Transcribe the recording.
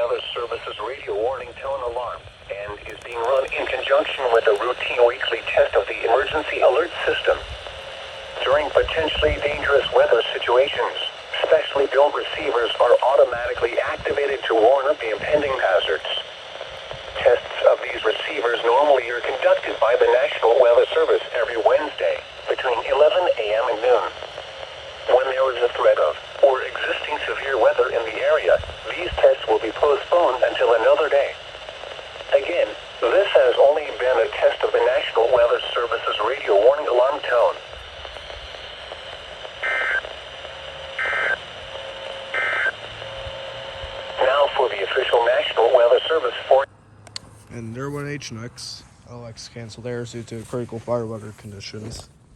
Weather Service's radio warning tone alarm and is being run in conjunction with a routine weekly test of the emergency alert system. During potentially dangerous weather situations, specially built receivers are automatically activated to warn of the impending hazards. Tests of these receivers normally are conducted by the National Weather Service every Wednesday between 11 a.m. and noon. When there is a threat of or existing severe weather in the area, these tests will be postponed until another day. Again, this has only been a test of the National Weather Service's radio warning alarm tone. Now for the official National Weather Service for... And there went HNX. LX canceled errors due to critical fire weather conditions.